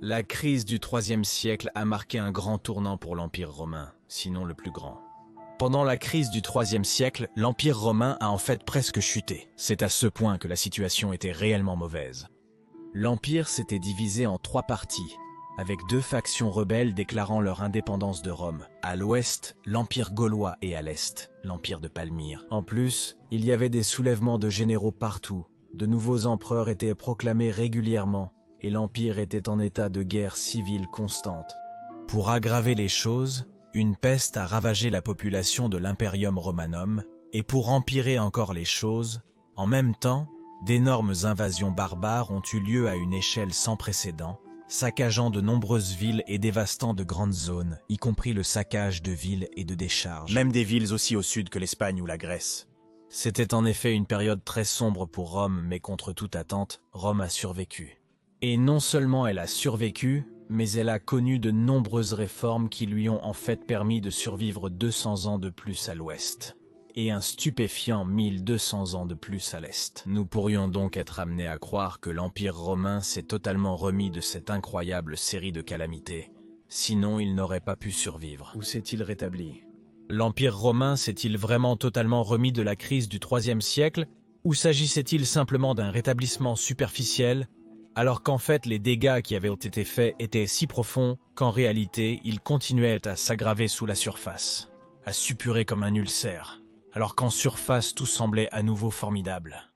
La crise du IIIe siècle a marqué un grand tournant pour l'Empire romain, sinon le plus grand. Pendant la crise du IIIe siècle, l'Empire romain a en fait presque chuté. C'est à ce point que la situation était réellement mauvaise. L'Empire s'était divisé en 3 parties, avec 2 factions rebelles déclarant leur indépendance de Rome. À l'ouest, l'Empire gaulois et à l'est, l'Empire de Palmyre. En plus, il y avait des soulèvements de généraux partout. De nouveaux empereurs étaient proclamés régulièrement et l'Empire était en état de guerre civile constante. Pour aggraver les choses, une peste a ravagé la population de l'Imperium Romanum et pour empirer encore les choses, en même temps, d'énormes invasions barbares ont eu lieu à une échelle sans précédent, saccageant de nombreuses villes et dévastant de grandes zones, y compris le saccage de villes et de décharges. Même des villes aussi au sud que l'Espagne ou la Grèce. C'était en effet une période très sombre pour Rome, mais contre toute attente, Rome a survécu. Et non seulement elle a survécu, mais elle a connu de nombreuses réformes qui lui ont en fait permis de survivre 200 ans de plus à l'ouest. Et un stupéfiant 1200 ans de plus à l'est. Nous pourrions donc être amenés à croire que l'Empire romain s'est totalement remis de cette incroyable série de calamités. Sinon, il n'aurait pas pu survivre. Où s'est-il rétabli? L'Empire romain s'est-il vraiment totalement remis de la crise du IIIe siècle, ou s'agissait-il simplement d'un rétablissement superficiel, alors qu'en fait les dégâts qui avaient été faits étaient si profonds qu'en réalité ils continuaient à s'aggraver sous la surface, à suppurer comme un ulcère, alors qu'en surface tout semblait à nouveau formidable.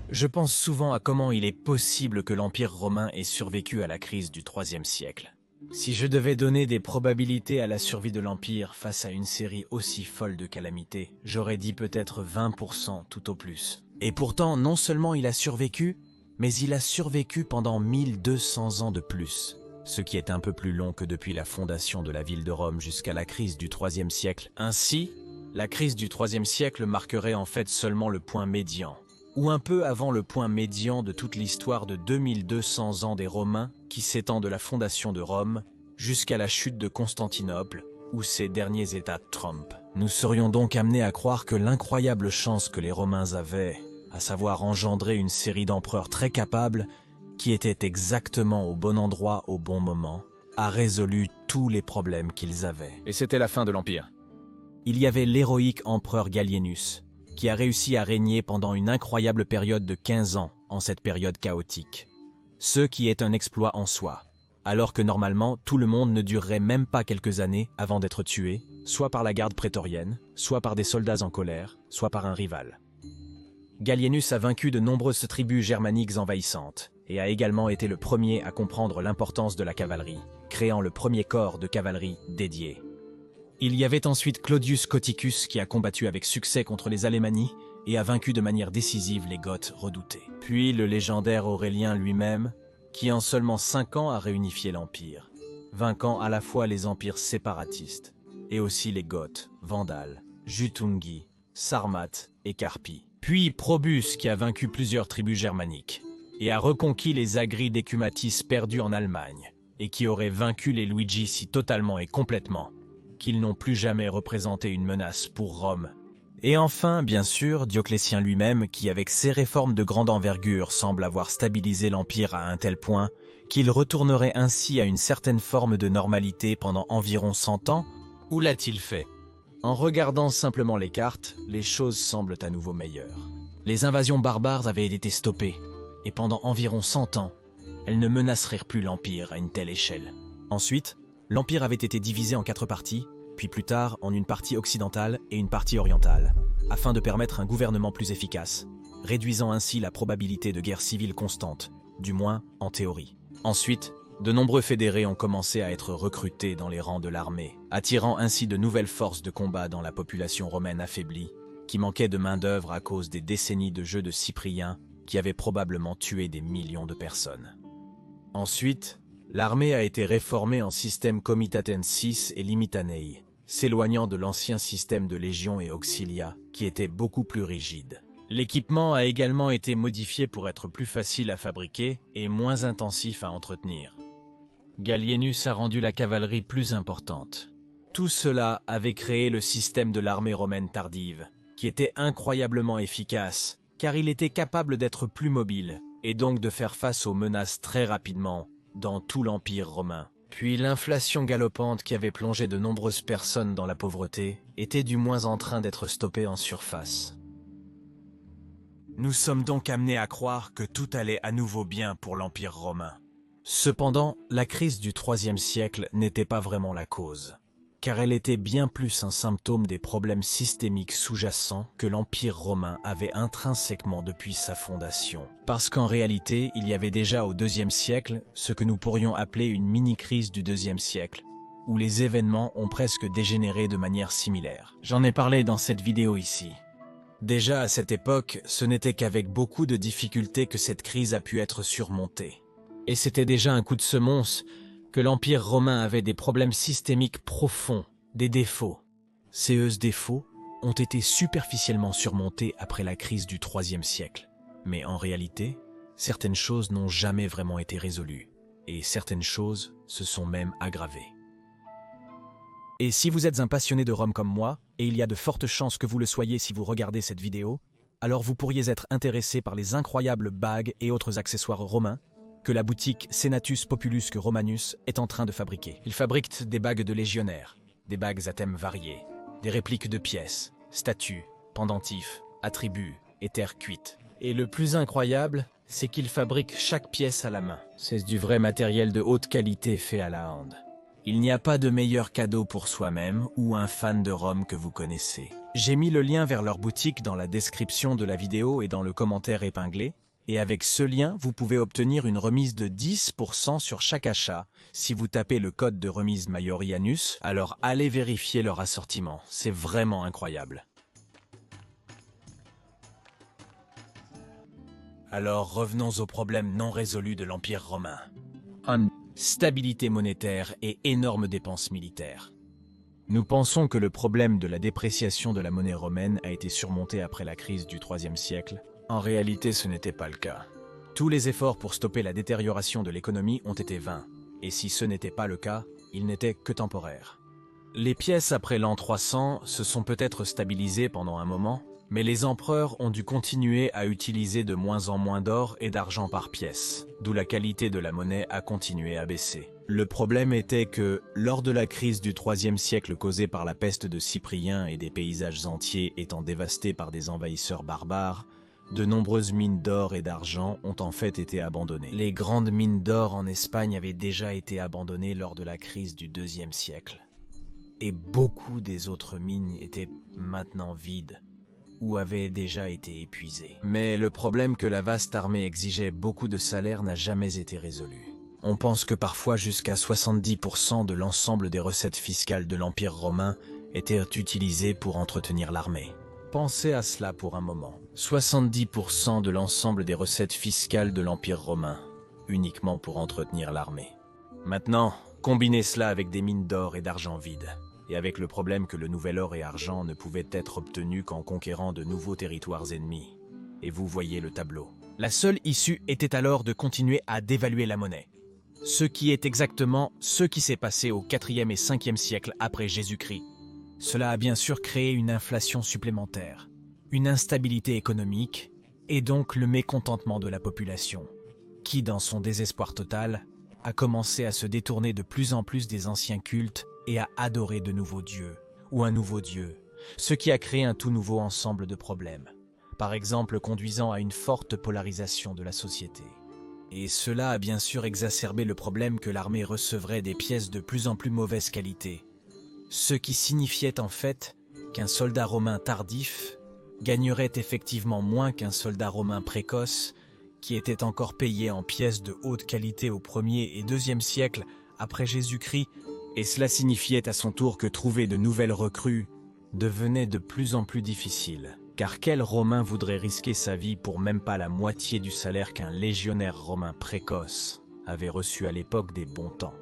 Je pense souvent à comment il est possible que l'Empire romain ait survécu à la crise du IIIe siècle. Si je devais donner des probabilités à la survie de l'Empire face à une série aussi folle de calamités, j'aurais dit peut-être 20% tout au plus. Et pourtant, non seulement il a survécu, mais il a survécu pendant 1200 ans de plus, ce qui est un peu plus long que depuis la fondation de la ville de Rome jusqu'à la crise du IIIe siècle. Ainsi, la crise du IIIe siècle marquerait en fait seulement le point médian, ou un peu avant le point médian de toute l'histoire de 2200 ans des Romains qui s'étend de la fondation de Rome jusqu'à la chute de Constantinople ou ses derniers états de Trump. Nous serions donc amenés à croire que l'incroyable chance que les Romains avaient, à savoir engendrer une série d'empereurs très capables qui étaient exactement au bon endroit au bon moment, a résolu tous les problèmes qu'ils avaient. Et c'était la fin de l'Empire. Il y avait l'héroïque empereur Gallienus, qui a réussi à régner pendant une incroyable période de 15 ans en cette période chaotique. Ce qui est un exploit en soi, alors que normalement tout le monde ne durerait même pas quelques années avant d'être tué, soit par la garde prétorienne, soit par des soldats en colère, soit par un rival. Gallienus a vaincu de nombreuses tribus germaniques envahissantes, et a également été le premier à comprendre l'importance de la cavalerie, créant le premier corps de cavalerie dédié. Il y avait ensuite Claudius Coticus qui a combattu avec succès contre les Alémanies et a vaincu de manière décisive les Goths redoutés. Puis le légendaire Aurélien lui-même, qui en seulement 5 ans a réunifié l'Empire, vainquant à la fois les empires séparatistes et aussi les Goths, Vandales, Jutungi, Sarmates et Carpi. Puis Probus qui a vaincu plusieurs tribus germaniques et a reconquis les Agri d'Ecumatis perdus en Allemagne et qui aurait vaincu les Luigi si totalement et complètement qu'ils n'ont plus jamais représenté une menace pour Rome. Et enfin, bien sûr, Dioclétien lui-même, qui avec ses réformes de grande envergure semble avoir stabilisé l'Empire à un tel point qu'il retournerait ainsi à une certaine forme de normalité pendant environ 100 ans. Où l'a-t-il fait? En regardant simplement les cartes, les choses semblent à nouveau meilleures. Les invasions barbares avaient été stoppées, et pendant environ 100 ans, elles ne menaceraient plus l'Empire à une telle échelle. Ensuite, l'Empire avait été divisé en 4 parties, puis plus tard en une partie occidentale et une partie orientale, afin de permettre un gouvernement plus efficace, réduisant ainsi la probabilité de guerre civile constante, du moins en théorie. Ensuite, de nombreux fédérés ont commencé à être recrutés dans les rangs de l'armée, attirant ainsi de nouvelles forces de combat dans la population romaine affaiblie, qui manquait de main-d'œuvre à cause des décennies de jeux de Cyprien qui avaient probablement tué des millions de personnes. Ensuite, l'armée a été réformée en système comitatensis et limitanei, s'éloignant de l'ancien système de légions et auxilia, qui était beaucoup plus rigide. L'équipement a également été modifié pour être plus facile à fabriquer et moins intensif à entretenir. Gallienus a rendu la cavalerie plus importante. Tout cela avait créé le système de l'armée romaine tardive, qui était incroyablement efficace, car il était capable d'être plus mobile, et donc de faire face aux menaces très rapidement dans tout l'Empire romain. Puis l'inflation galopante qui avait plongé de nombreuses personnes dans la pauvreté était du moins en train d'être stoppée en surface. Nous sommes donc amenés à croire que tout allait à nouveau bien pour l'Empire romain. Cependant, la crise du IIIe siècle n'était pas vraiment la cause, car elle était bien plus un symptôme des problèmes systémiques sous-jacents que l'Empire romain avait intrinsèquement depuis sa fondation. Parce qu'en réalité, il y avait déjà au IIe siècle ce que nous pourrions appeler une mini-crise du IIe siècle, où les événements ont presque dégénéré de manière similaire. J'en ai parlé dans cette vidéo ici. Déjà à cette époque, ce n'était qu'avec beaucoup de difficultés que cette crise a pu être surmontée. Et c'était déjà un coup de semonce que l'Empire romain avait des problèmes systémiques profonds, des défauts. Ces défauts ont été superficiellement surmontés après la crise du IIIe siècle. Mais en réalité, certaines choses n'ont jamais vraiment été résolues, et certaines choses se sont même aggravées. Et si vous êtes un passionné de Rome comme moi, et il y a de fortes chances que vous le soyez si vous regardez cette vidéo, alors vous pourriez être intéressé par les incroyables bagues et autres accessoires romains que la boutique Senatus Populusque Romanus est en train de fabriquer. Ils fabriquent des bagues de légionnaires, des bagues à thèmes variés, des répliques de pièces, statues, pendentifs, attributs et terres cuites. Et le plus incroyable, c'est qu'ils fabriquent chaque pièce à la main. C'est du vrai matériel de haute qualité fait à la hande. Il n'y a pas de meilleur cadeau pour soi-même ou un fan de Rome que vous connaissez. J'ai mis le lien vers leur boutique dans la description de la vidéo et dans le commentaire épinglé. Et avec ce lien, vous pouvez obtenir une remise de 10% sur chaque achat. Si vous tapez le code de remise Maiorianus, alors allez vérifier leur assortiment. C'est vraiment incroyable. Alors revenons aux problèmes non résolus de l'Empire romain. Stabilité monétaire et énormes dépenses militaires. Nous pensons que le problème de la dépréciation de la monnaie romaine a été surmonté après la crise du IIIe siècle. En réalité, ce n'était pas le cas. Tous les efforts pour stopper la détérioration de l'économie ont été vains, et si ce n'était pas le cas, ils n'étaient que temporaires. Les pièces après l'an 300 se sont peut-être stabilisées pendant un moment, mais les empereurs ont dû continuer à utiliser de moins en moins d'or et d'argent par pièce, d'où la qualité de la monnaie a continué à baisser. Le problème était que, lors de la crise du IIIe siècle causée par la peste de Cyprien et des paysages entiers étant dévastés par des envahisseurs barbares, de nombreuses mines d'or et d'argent ont en fait été abandonnées. Les grandes mines d'or en Espagne avaient déjà été abandonnées lors de la crise du IIe siècle. Et beaucoup des autres mines étaient maintenant vides, ou avaient déjà été épuisées. Mais le problème que la vaste armée exigeait beaucoup de salaire n'a jamais été résolu. On pense que parfois jusqu'à 70% de l'ensemble des recettes fiscales de l'Empire romain étaient utilisées pour entretenir l'armée. Pensez à cela pour un moment. 70% de l'ensemble des recettes fiscales de l'Empire romain, uniquement pour entretenir l'armée. Maintenant, combinez cela avec des mines d'or et d'argent vides, et avec le problème que le nouvel or et argent ne pouvaient être obtenus qu'en conquérant de nouveaux territoires ennemis. Et vous voyez le tableau. La seule issue était alors de continuer à dévaluer la monnaie. Ce qui est exactement ce qui s'est passé au IVe et Ve siècle après Jésus-Christ. Cela a bien sûr créé une inflation supplémentaire, une instabilité économique, et donc le mécontentement de la population, qui, dans son désespoir total, a commencé à se détourner de plus en plus des anciens cultes et à adorer de nouveaux dieux, ou un nouveau dieu, ce qui a créé un tout nouveau ensemble de problèmes, par exemple conduisant à une forte polarisation de la société. Et cela a bien sûr exacerbé le problème que l'armée recevrait des pièces de plus en plus mauvaise qualité, ce qui signifiait en fait qu'un soldat romain tardif gagnerait effectivement moins qu'un soldat romain précoce qui était encore payé en pièces de haute qualité au 1er et 2e siècle après Jésus-Christ, et cela signifiait à son tour que trouver de nouvelles recrues devenait de plus en plus difficile. Car quel Romain voudrait risquer sa vie pour même pas la moitié du salaire qu'un légionnaire romain précoce avait reçu à l'époque des bons temps?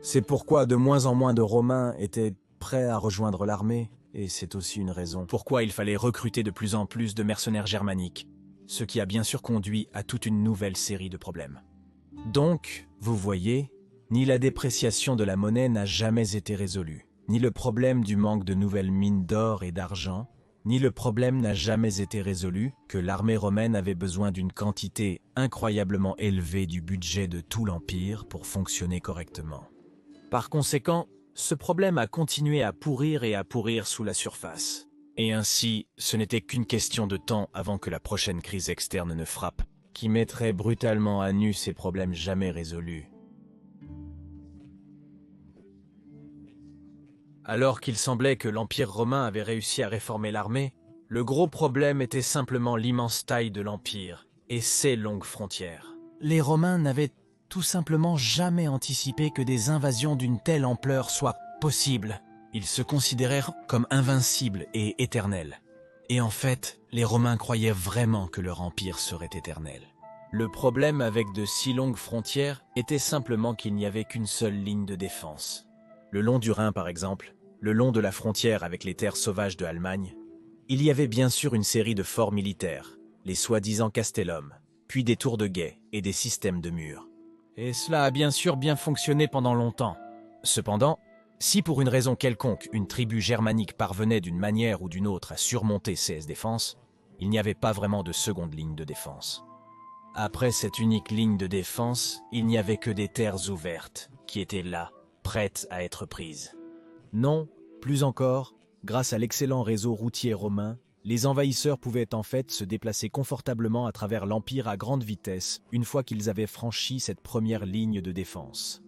C'est pourquoi de moins en moins de Romains étaient prêts à rejoindre l'armée, et c'est aussi une raison pourquoi il fallait recruter de plus en plus de mercenaires germaniques, ce qui a bien sûr conduit à toute une nouvelle série de problèmes. Donc, vous voyez, ni la dépréciation de la monnaie n'a jamais été résolue, ni le problème du manque de nouvelles mines d'or et d'argent, ni le problème n'a jamais été résolu, que l'armée romaine avait besoin d'une quantité incroyablement élevée du budget de tout l'Empire pour fonctionner correctement. Par conséquent, ce problème a continué à pourrir et à pourrir sous la surface. Et ainsi, ce n'était qu'une question de temps avant que la prochaine crise externe ne frappe, qui mettrait brutalement à nu ces problèmes jamais résolus. Alors qu'il semblait que l'Empire romain avait réussi à réformer l'armée, le gros problème était simplement l'immense taille de l'Empire et ses longues frontières. Les Romains n'avaient tout simplement jamais anticipé que des invasions d'une telle ampleur soient possibles. Ils se considérèrent comme invincibles et éternels. Et en fait, les Romains croyaient vraiment que leur empire serait éternel. Le problème avec de si longues frontières était simplement qu'il n'y avait qu'une seule ligne de défense. Le long du Rhin, par exemple, le long de la frontière avec les terres sauvages de Allemagne, il y avait bien sûr une série de forts militaires, les soi-disant castellum, puis des tours de guet et des systèmes de murs. Et cela a bien sûr bien fonctionné pendant longtemps. Cependant, si pour une raison quelconque une tribu germanique parvenait d'une manière ou d'une autre à surmonter ces défenses, il n'y avait pas vraiment de seconde ligne de défense. Après cette unique ligne de défense, il n'y avait que des terres ouvertes, qui étaient là, prêtes à être prises. Non, plus encore, grâce à l'excellent réseau routier romain, les envahisseurs pouvaient en fait se déplacer confortablement à travers l'Empire à grande vitesse une fois qu'ils avaient franchi cette première ligne de défense.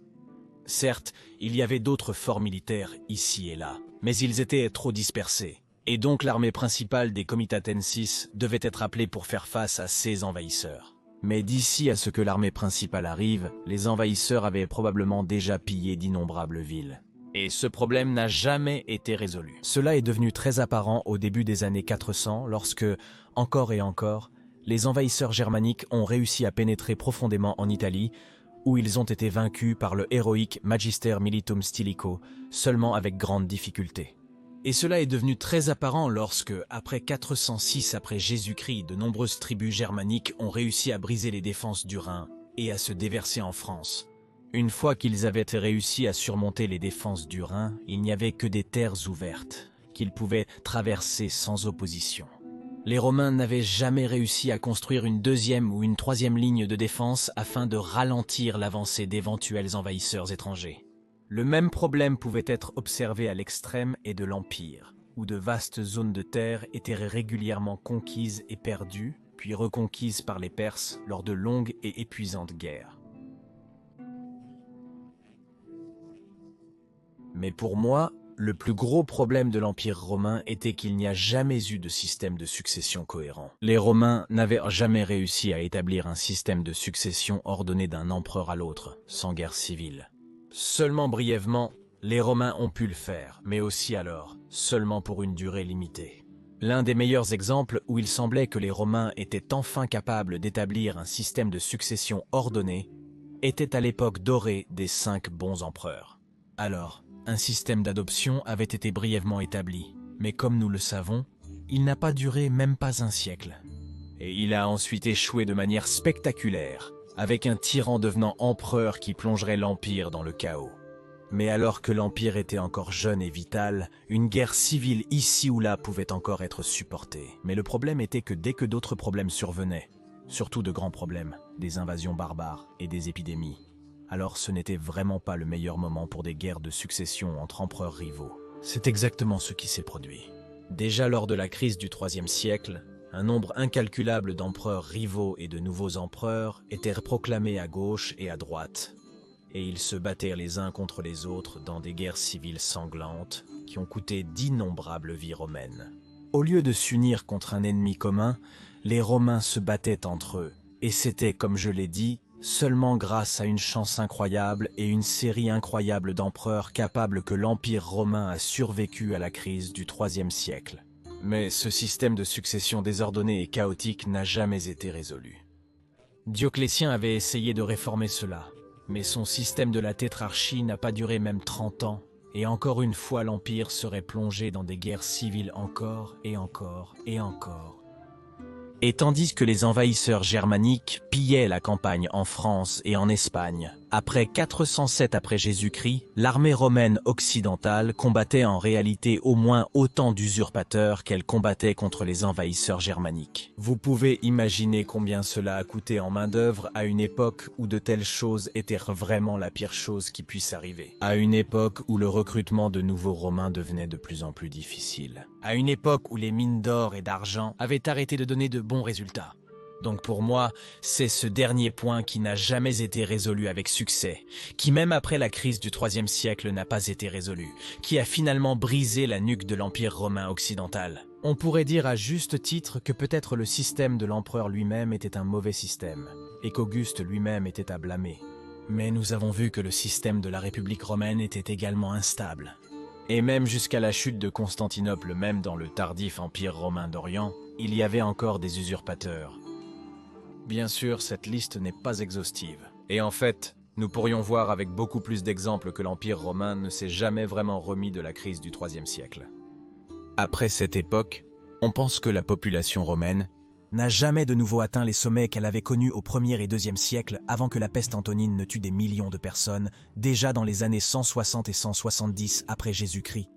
Certes, il y avait d'autres forts militaires ici et là, mais ils étaient trop dispersés, et donc l'armée principale des Comitatensis devait être appelée pour faire face à ces envahisseurs. Mais d'ici à ce que l'armée principale arrive, les envahisseurs avaient probablement déjà pillé d'innombrables villes. Et ce problème n'a jamais été résolu. Cela est devenu très apparent au début des années 400 lorsque, encore et encore, les envahisseurs germaniques ont réussi à pénétrer profondément en Italie, où ils ont été vaincus par le héroïque Magister Militum Stilicho, seulement avec grande difficulté. Et cela est devenu très apparent lorsque, après 406 après Jésus-Christ, de nombreuses tribus germaniques ont réussi à briser les défenses du Rhin et à se déverser en France. Une fois qu'ils avaient réussi à surmonter les défenses du Rhin, il n'y avait que des terres ouvertes, qu'ils pouvaient traverser sans opposition. Les Romains n'avaient jamais réussi à construire une deuxième ou une troisième ligne de défense afin de ralentir l'avancée d'éventuels envahisseurs étrangers. Le même problème pouvait être observé à l'extrême et de l'Empire, où de vastes zones de terre étaient régulièrement conquises et perdues, puis reconquises par les Perses lors de longues et épuisantes guerres. Mais pour moi, le plus gros problème de l'Empire romain était qu'il n'y a jamais eu de système de succession cohérent. Les Romains n'avaient jamais réussi à établir un système de succession ordonné d'un empereur à l'autre, sans guerre civile. Seulement brièvement, les Romains ont pu le faire, mais aussi alors, seulement pour une durée limitée. L'un des meilleurs exemples où il semblait que les Romains étaient enfin capables d'établir un système de succession ordonné était à l'époque dorée des 5 bons empereurs. Alors, un système d'adoption avait été brièvement établi, mais comme nous le savons, il n'a pas duré même pas un siècle. Et il a ensuite échoué de manière spectaculaire, avec un tyran devenant empereur qui plongerait l'Empire dans le chaos. Mais alors que l'Empire était encore jeune et vital, une guerre civile ici ou là pouvait encore être supportée. Mais le problème était que dès que d'autres problèmes survenaient, surtout de grands problèmes, des invasions barbares et des épidémies, alors ce n'était vraiment pas le meilleur moment pour des guerres de succession entre empereurs rivaux. C'est exactement ce qui s'est produit. Déjà lors de la crise du IIIe siècle, un nombre incalculable d'empereurs rivaux et de nouveaux empereurs étaient proclamés à gauche et à droite, et ils se battaient les uns contre les autres dans des guerres civiles sanglantes qui ont coûté d'innombrables vies romaines. Au lieu de s'unir contre un ennemi commun, les Romains se battaient entre eux, et c'était, comme je l'ai dit, seulement grâce à une chance incroyable et une série incroyable d'empereurs capables que l'Empire romain a survécu à la crise du IIIe siècle. Mais ce système de succession désordonné et chaotique n'a jamais été résolu. Dioclétien avait essayé de réformer cela, mais son système de la tétrarchie n'a pas duré même 30 ans, et encore une fois l'Empire serait plongé dans des guerres civiles encore et encore et encore. Et tandis que les envahisseurs germaniques pillaient la campagne en France et en Espagne, Après 407 après Jésus-Christ, l'armée romaine occidentale combattait en réalité au moins autant d'usurpateurs qu'elle combattait contre les envahisseurs germaniques. Vous pouvez imaginer combien cela a coûté en main-d'œuvre à une époque où de telles choses étaient vraiment la pire chose qui puisse arriver. À une époque où le recrutement de nouveaux Romains devenait de plus en plus difficile. À une époque où les mines d'or et d'argent avaient arrêté de donner de bons résultats. Donc pour moi, c'est ce dernier point qui n'a jamais été résolu avec succès, qui même après la crise du IIIe siècle n'a pas été résolu, qui a finalement brisé la nuque de l'Empire romain occidental. On pourrait dire à juste titre que peut-être le système de l'empereur lui-même était un mauvais système, et qu'Auguste lui-même était à blâmer. Mais nous avons vu que le système de la République romaine était également instable. Et même jusqu'à la chute de Constantinople, même dans le tardif Empire romain d'Orient, il y avait encore des usurpateurs. Bien sûr, cette liste n'est pas exhaustive. Et en fait, nous pourrions voir avec beaucoup plus d'exemples que l'Empire romain ne s'est jamais vraiment remis de la crise du IIIe siècle. Après cette époque, on pense que la population romaine n'a jamais de nouveau atteint les sommets qu'elle avait connus au 1er et 2e siècle avant que la peste antonine ne tue des millions de personnes, déjà dans les années 160 et 170 après Jésus-Christ.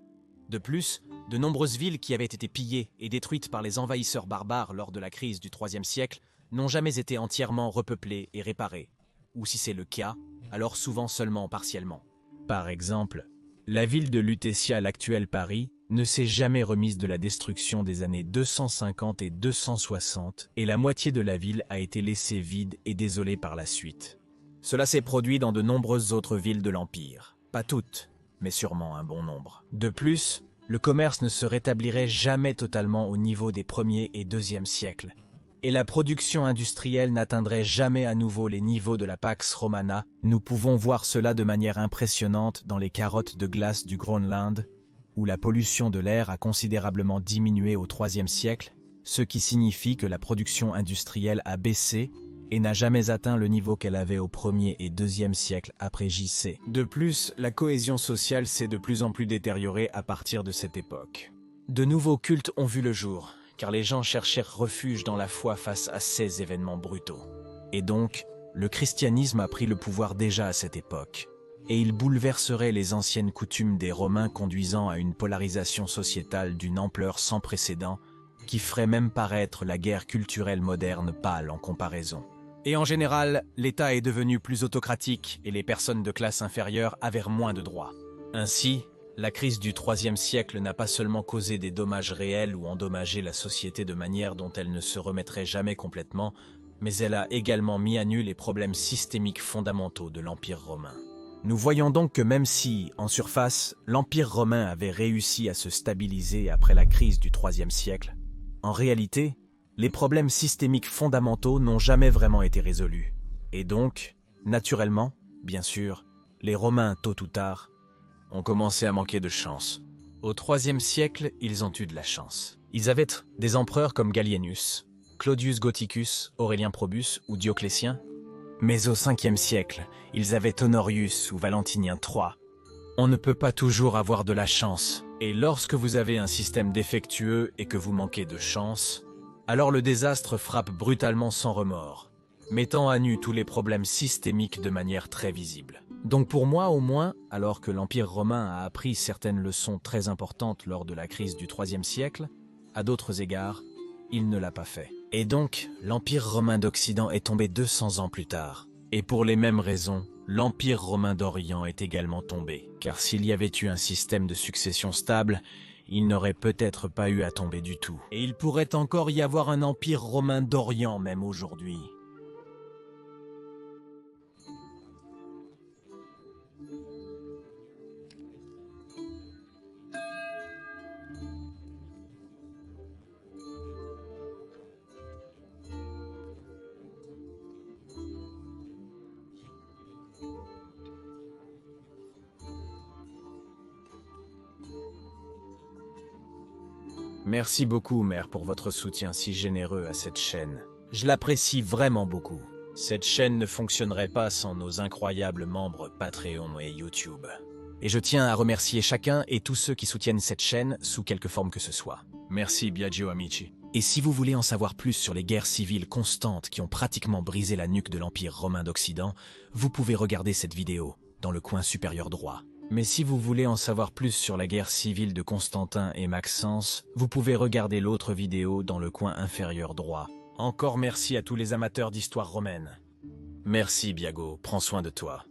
De plus, de nombreuses villes qui avaient été pillées et détruites par les envahisseurs barbares lors de la crise du IIIe siècle n'ont jamais été entièrement repeuplées et réparées, ou si c'est le cas, alors souvent seulement partiellement. Par exemple, la ville de Lutetia, l'actuelle Paris, ne s'est jamais remise de la destruction des années 250 et 260, et la moitié de la ville a été laissée vide et désolée par la suite. Cela s'est produit dans de nombreuses autres villes de l'Empire. Pas toutes, mais sûrement un bon nombre. De plus, le commerce ne se rétablirait jamais totalement au niveau des 1er et 2e siècles, et la production industrielle n'atteindrait jamais à nouveau les niveaux de la Pax Romana. Nous pouvons voir cela de manière impressionnante dans les carottes de glace du Groenland, où la pollution de l'air a considérablement diminué au IIIe siècle, ce qui signifie que la production industrielle a baissé et n'a jamais atteint le niveau qu'elle avait au 1er et 2e siècle après JC. De plus, la cohésion sociale s'est de plus en plus détériorée à partir de cette époque. De nouveaux cultes ont vu le jour, car les gens cherchèrent refuge dans la foi face à ces événements brutaux. Et donc, le christianisme a pris le pouvoir déjà à cette époque, et il bouleverserait les anciennes coutumes des Romains, conduisant à une polarisation sociétale d'une ampleur sans précédent, qui ferait même paraître la guerre culturelle moderne pâle en comparaison. Et en général, l'État est devenu plus autocratique et les personnes de classe inférieure avaient moins de droits. Ainsi, la crise du IIIe siècle n'a pas seulement causé des dommages réels ou endommagé la société de manière dont elle ne se remettrait jamais complètement, mais elle a également mis à nu les problèmes systémiques fondamentaux de l'Empire romain. Nous voyons donc que même si, en surface, l'Empire romain avait réussi à se stabiliser après la crise du IIIe siècle, en réalité, les problèmes systémiques fondamentaux n'ont jamais vraiment été résolus. Et donc, naturellement, bien sûr, les Romains, tôt ou tard, ont commencé à manquer de chance. Au IIIe siècle, ils ont eu de la chance. Ils avaient des empereurs comme Gallienus, Claudius Gothicus, Aurélien Probus ou Dioclétien. Mais au Ve siècle, ils avaient Honorius ou Valentinien III. On ne peut pas toujours avoir de la chance. Et lorsque vous avez un système défectueux et que vous manquez de chance, alors le désastre frappe brutalement sans remords, mettant à nu tous les problèmes systémiques de manière très visible. Donc pour moi au moins, alors que l'Empire romain a appris certaines leçons très importantes lors de la crise du IIIe siècle, à d'autres égards, il ne l'a pas fait. Et donc, l'Empire romain d'Occident est tombé 200 ans plus tard. Et pour les mêmes raisons, l'Empire romain d'Orient est également tombé. Car s'il y avait eu un système de succession stable, il n'aurait peut-être pas eu à tomber du tout. Et il pourrait encore y avoir un Empire romain d'Orient même aujourd'hui. Merci beaucoup, mère, pour votre soutien si généreux à cette chaîne. Je l'apprécie vraiment beaucoup. Cette chaîne ne fonctionnerait pas sans nos incroyables membres Patreon et YouTube. Et je tiens à remercier chacun et tous ceux qui soutiennent cette chaîne sous quelque forme que ce soit. Merci, Biagio Amici. Et si vous voulez en savoir plus sur les guerres civiles constantes qui ont pratiquement brisé la nuque de l'Empire romain d'Occident, vous pouvez regarder cette vidéo, dans le coin supérieur droit. Mais si vous voulez en savoir plus sur la guerre civile de Constantin et Maxence, vous pouvez regarder l'autre vidéo dans le coin inférieur droit. Encore merci à tous les amateurs d'histoire romaine. Merci Biago, prends soin de toi.